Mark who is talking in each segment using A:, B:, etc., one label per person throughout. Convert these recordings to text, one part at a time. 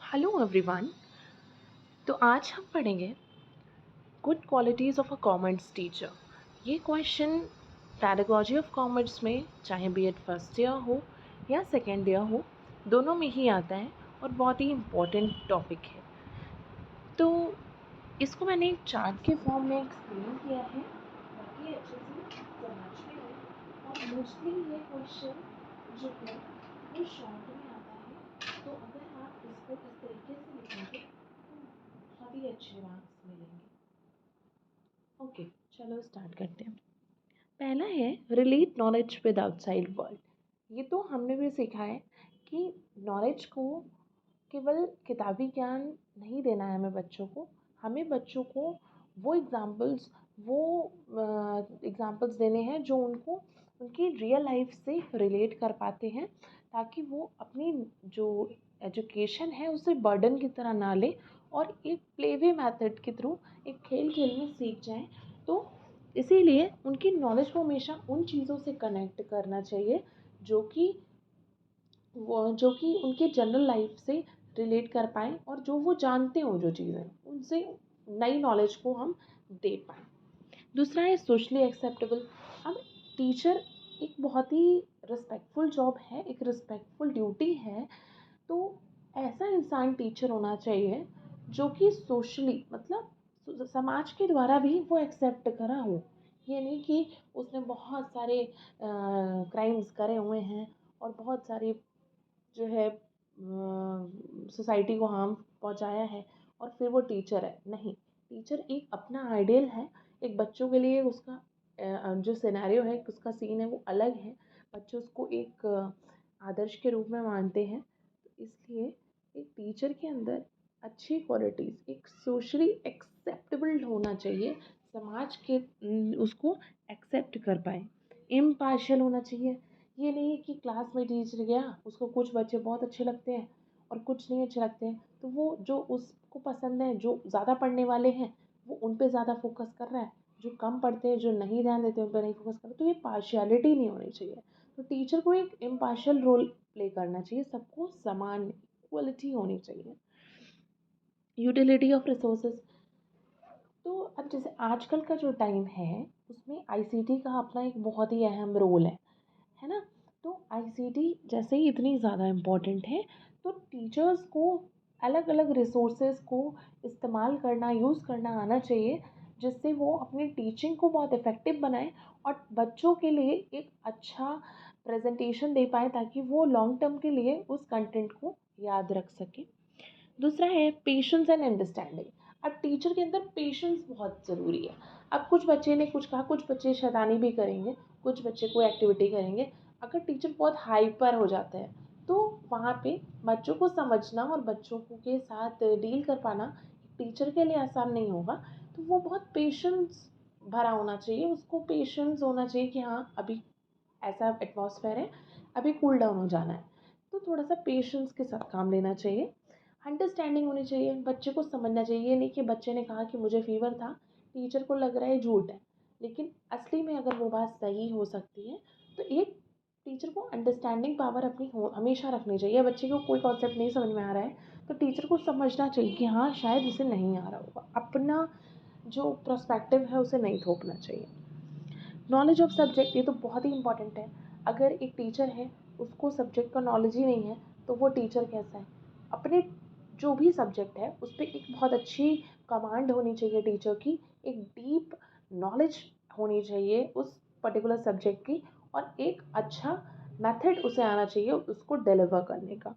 A: Hello everyone. तो आज हम पढ़ेंगे good qualities of a commerce teacher. ये क्वेश्चन पैडागॉजी ऑफ कॉमर्स में चाहे बीएड फर्स्ट ईयर हो या सेकेंड ईयर हो, दोनों में ही आता है और बहुत ही इम्पोर्टेंट टॉपिक है। तो इसको मैंने एक चार्ट के फॉर्म में एक्सप्लेन किया है ताकि अच्छे से समझ में आए। और मोस्टली ये क्वेश्चन जो है वो शॉर्ट में आता है, तो अगर आप इसको इस तरीके से लिखेंगे तो बहुत ही अच्छे मार्क्स मिलेंगे। ओके, चलो स्टार्ट करते हैं। पहला है relate knowledge with outside world. ये तो हमने भी सीखा है कि नॉलेज को केवल किताबी ज्ञान नहीं देना है हमें बच्चों को। हमें बच्चों को वो एग्ज़ाम्पल्स देने हैं जो उनको उनकी रियल लाइफ से रिलेट कर पाते हैं, ताकि वो अपनी जो एजुकेशन है उसे बर्डन की तरह ना ले और एक प्लेवे मेथड के थ्रू, एक खेल खेल में सीख जाएं। तो इसीलिए उनकी नॉलेज को हमेशा उन चीज़ों से कनेक्ट करना चाहिए जो कि उनके जनरल लाइफ से रिलेट कर पाएँ और जो वो जानते हो, जो चीज़ें उनसे नई नॉलेज को हम दे पाएँ। दूसरा है सोशली एक्सेप्टेबल। अब टीचर एक बहुत ही रिस्पेक्टफुल जॉब है, एक रिस्पेक्टफुल ड्यूटी है। तो ऐसा इंसान टीचर होना चाहिए जो कि सोशली, मतलब समाज के द्वारा भी वो एक्सेप्ट करा हो। ये नहीं कि उसने बहुत सारे क्राइम्स करे हुए हैं और बहुत सारी जो है सोसाइटी को हार्म पहुंचाया है और फिर वो टीचर है। नहीं, टीचर एक अपना आइडियल है। एक बच्चों के लिए उसका जो सिनेरियो है, उसका सीन है, वो अलग है। बच्चे उसको एक आदर्श के रूप में मानते हैं। तो इसलिए एक टीचर के अंदर अच्छी क्वालिटीज़, एक सोशली एक्सेप्टेबल होना चाहिए, समाज के उसको एक्सेप्ट कर पाए। इम्पार्शियल होना चाहिए। ये नहीं है कि क्लास में टीचर गया, उसको कुछ बच्चे बहुत अच्छे लगते हैं और कुछ नहीं अच्छे लगते हैं, तो वो जो उसको पसंद है, जो ज़्यादा पढ़ने वाले हैं, वो उन पे ज़्यादा फोकस कर रहा है। जो कम पढ़ते हैं, जो नहीं ध्यान देते, उन पर नहीं फोकस कर रहा। तो ये पार्शियलिटी नहीं होनी चाहिए। तो टीचर को एक इम्पार्शियल रोल प्ले करना चाहिए, सबको समान इक्वलिटी होनी चाहिए। Utility of resources. तो अब जैसे आजकल का जो टाइम है उसमें आईसीटी का अपना एक बहुत ही अहम रोल है ना। तो आईसीटी जैसे ही इतनी ज़्यादा इम्पोर्टेंट है, तो टीचर्स को अलग अलग रिसोर्सेज को इस्तेमाल करना, यूज़ करना आना चाहिए, जिससे वो अपनी टीचिंग को बहुत इफ़ेक्टिव बनाएं और बच्चों के लिए एक अच्छा प्रेजेंटेशन दे पाएँ, ताकि वो लॉन्ग टर्म के लिए उस कंटेंट को याद रख सकें। दूसरा है पेशेंस एंड अंडरस्टैंडिंग। अब टीचर के अंदर पेशेंस बहुत ज़रूरी है। अब कुछ बच्चे ने कुछ कहा, कुछ बच्चे शैतानी भी करेंगे, कुछ बच्चे कोई एक्टिविटी करेंगे। अगर टीचर बहुत हाइपर हो जाता है, तो वहाँ पे बच्चों को समझना और बच्चों के साथ डील कर पाना टीचर के लिए आसान नहीं होगा। तो वो बहुत पेशेंस भरा होना चाहिए, उसको पेशेंस होना चाहिए कि हाँ, अभी ऐसा एटमॉस्फेयर है, अभी कूल डाउन हो जाना है। तो थोड़ा सा पेशेंस के साथ काम लेना चाहिए। अंडरस्टैंडिंग होनी चाहिए, बच्चे को समझना चाहिए। ये नहीं कि बच्चे ने कहा कि मुझे फीवर था, टीचर को लग रहा है झूठ है, लेकिन असली में अगर वो बात सही हो सकती है। तो एक टीचर को अंडरस्टैंडिंग पावर अपनी हमेशा रखनी चाहिए। बच्चे को कोई कॉन्सेप्ट नहीं समझ में आ रहा है, तो टीचर को समझना चाहिए कि हाँ, शायद इसे नहीं आ रहा होगा। अपना जो प्रोस्पेक्टिव है उसे नहीं थोपना चाहिए। नॉलेज ऑफ सब्जेक्ट, ये तो बहुत ही इंपॉर्टेंट है। अगर एक टीचर है, उसको सब्जेक्ट का नॉलेज ही नहीं है, तो वो टीचर कैसा है। अपने जो भी सब्जेक्ट है उस पर एक बहुत अच्छी कमांड होनी चाहिए टीचर की, एक डीप नॉलेज होनी चाहिए उस पर्टिकुलर सब्जेक्ट की, और एक अच्छा मेथड उसे आना चाहिए उसको डिलीवर करने का।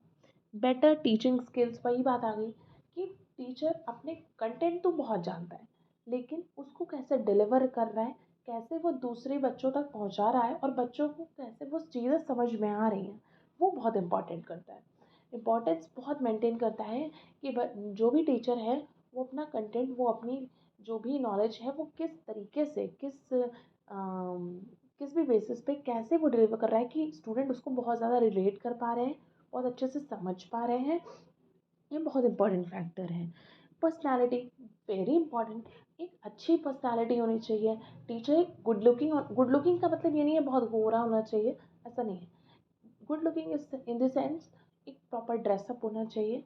A: बेटर टीचिंग स्किल्स, वही बात आ गई कि टीचर अपने कंटेंट तो बहुत जानता है, लेकिन उसको कैसे डिलीवर कर रहा है, कैसे वो दूसरे बच्चों तक पहुंचा रहा है और बच्चों को कैसे वो चीज़ें समझ में आ रही हैं, वो बहुत इम्पॉर्टेंट करता है। इम्पोर्टेंस बहुत मेंटेन करता है कि जो भी टीचर है वो अपना कंटेंट, वो अपनी जो भी नॉलेज है, वो किस तरीके से, किस भी बेसिस पे कैसे वो डिलीवर कर रहा है कि स्टूडेंट उसको बहुत ज़्यादा रिलेट कर पा रहे हैं, बहुत अच्छे से समझ पा रहे हैं। ये बहुत इंपॉर्टेंट फैक्टर है। Personality, very important. एक अच्छी पर्सनालिटी होनी चाहिए। टीचर गुड लुकिंग का मतलब ये नहीं है बहुत गोरा होना चाहिए, ऐसा नहीं है। Good looking is in the sense एक प्रॉपर ड्रेसअप होना चाहिए,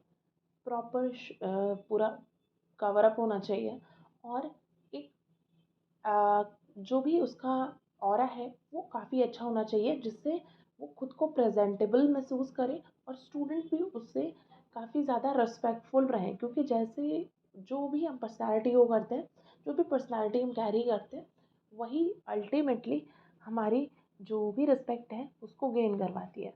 A: प्रॉपर पूरा कवर अप होना चाहिए, और एक जो भी उसका ऑरा है वो काफ़ी अच्छा होना चाहिए, जिससे वो खुद को प्रेजेंटेबल महसूस करे और स्टूडेंट भी उससे काफ़ी ज़्यादा रिस्पेक्टफुल रहें। क्योंकि जैसे जो भी हम पर्सनालिटी को करते हैं, जो भी पर्सनालिटी हम कैरी करते हैं, वही अल्टीमेटली हमारी जो भी रिस्पेक्ट है उसको गेन करवाती है।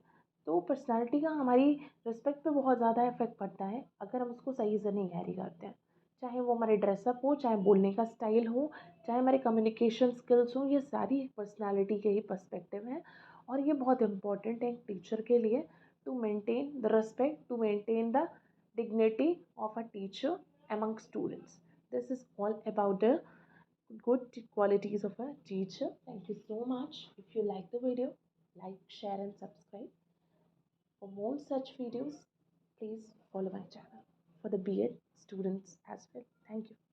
A: तो पर्सनालिटी का हमारी रिस्पेक्ट पे बहुत ज़्यादा इफेक्ट पड़ता है अगर हम उसको सही से नहीं कैरी करते हैं। चाहे वो हमारे ड्रेसअप हो, चाहे बोलने का स्टाइल हो, चाहे हमारे कम्युनिकेशन स्किल्स हों, ये सारी पर्सनालिटी के ही पर्सपेक्टिव हैं। और ये बहुत इंपॉर्टेंट है एक टीचर के लिए, to maintain the respect, to maintain the dignity of a teacher among students. This is all about the good qualities of a teacher. Thank you so much. If you like the video, like, share, and subscribe. For more such videos, please follow my channel for the B.Ed students as well. Thank you.